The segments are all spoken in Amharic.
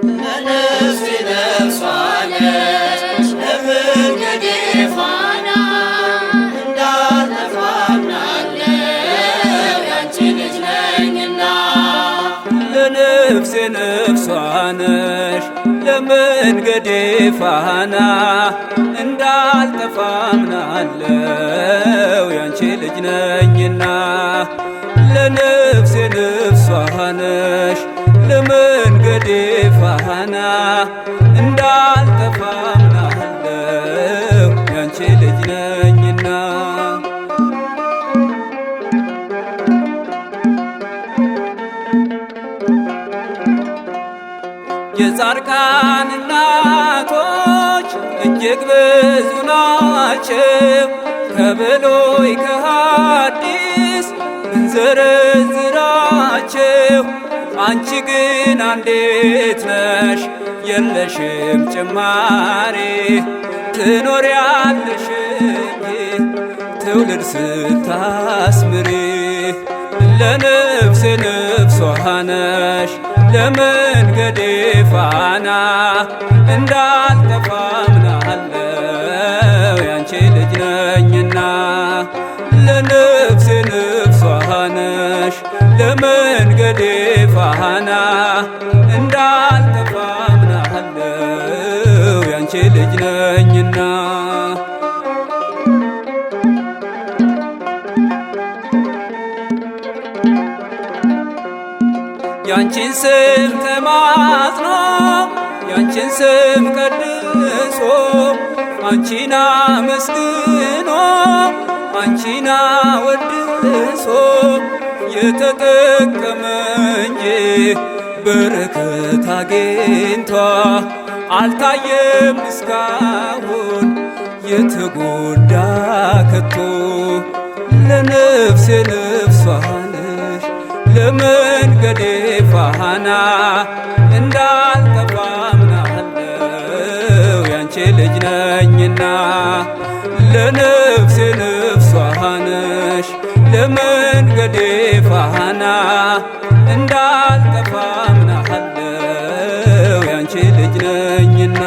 ለነፍሴ ነፍሷ ነሽ ለመንገዴ ፋና እንዳልጠፋ አምናለሁ ያንቺ ልጅ ነኝና። ለነፍሴ ነፍሷ ነሽ ለመንገዴ ፋና እንዳልጠፋ አምናለሁ ያንቺ ልጅ ነኝና። ለነፍሴ ነፍሷ ነሽ ለመንገዴ ፋና እንዳልጠፋ አምናለሁ ያንቺ ልጅ ነኝና። የጻድቃን እናቶች እጅግ ብዙ ናቸው፣ ከብሉይ ከሐዲስ ብንዘረዝራቸው። አንቺ ግን አንዲት ነሽ የለሽም ጭማሪ፣ ትኖሪያለሽ እንጂ ትውልድ ስታስምሪ። ለነፍሴ ነፍሷ ነሽ ለመንገዴ ፋና እንዳልጠፋ አምናለሁ ያንቺ ልጅ ነኝና። ለነፍሴ ነፍሷ ነሽ ለመንገዴ ፋና እንዳልጠፋ አምናለሁ ያንቺ ልጅ ነኝና። ያንቺን ስም ተማጽኖ ያንቺን ስም ቀድሶ አንቺን አመስግኖ አንቺን አወድሶ የተጠቀመ እንጂ በረከት አግኝቷ አልታየም እስካሁን የተጎዳ ከቶ። ለነፍሴ ነፍሷ ነሽ ለመንገዴ ፋና እንዳልጠፋ አምናለሁ ያንቺ ልጅ ነኝና። ለነፍሴ ነፍሷ ነሽ ለመንገዴ ፋና እንዳልጠፋ አምናለሁ ያንቺ ልጅ ነኝና።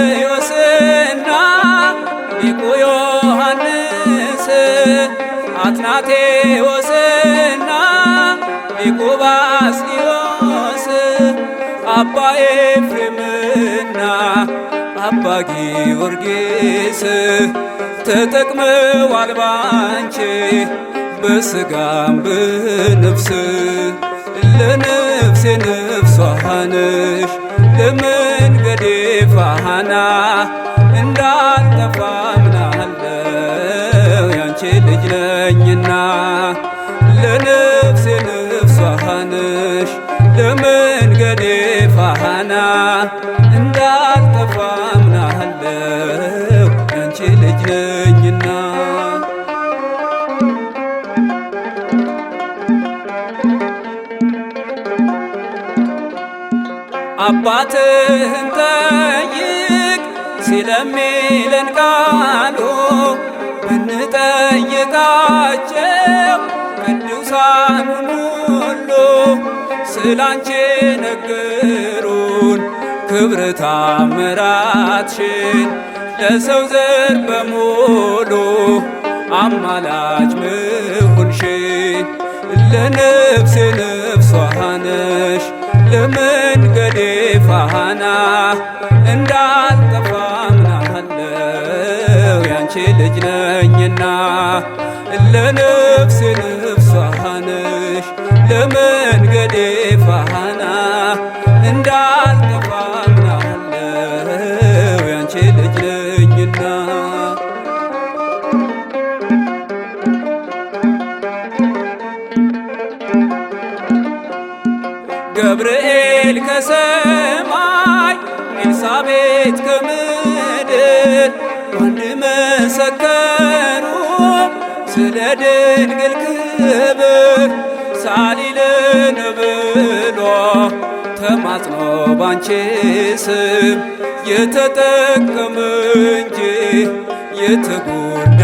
ጎርጎርዮስና ሊቁ ዮሐንስ አትናቴዎስና ሊቁ ባስልዮስ አባ ኤፍሬምና አባ ጊዮርጊስ ተጠቅመዋል ባንቺ በሥጋም በነፍስ። ለነፍሴ ነፍሷ ነሽ ለመንገዴ ፋና እንዳልጠፋ አምናለሁ ያንቺ ልጅ ነኝና። ለነፍሴ ነፍሷ ነሽ ለመንገዴ ፋና እንዳልጠፋ አምናለሁ ያንቺ ልጅ ነኝና። አባትህን ጠይቅ ሲለሚለን ቃሉ ብንጠይቃቸው ቅዱሳኑን ሁሉ ስላንቺ ነገሩን ክብር ታምራትሽን ለሰው ዘር በሙሉ አማላጅ ምሁንሽን። ለነፍሴ ነፍሷ ነሽ ለመንገዴ ፋና እንዳልጠፋ አምናለሁ ያንቺ ልጅ ነኝና። ለነፍሴ ነፍሷ ነሽ ለመንገዴ ፋና እንዳልጠፋ አምናለሁ ያንቺ ልጅ ነኝና። ገብርኤል ከሰማይ ኤልሳቤጥ ከምድር አንድ መሰከሩ ስለ ድንግል ክብር ሳሊለን ብሎ ተማጽኖ ባንቺ ስም የተጠቀመ እንጂ የተጎዳ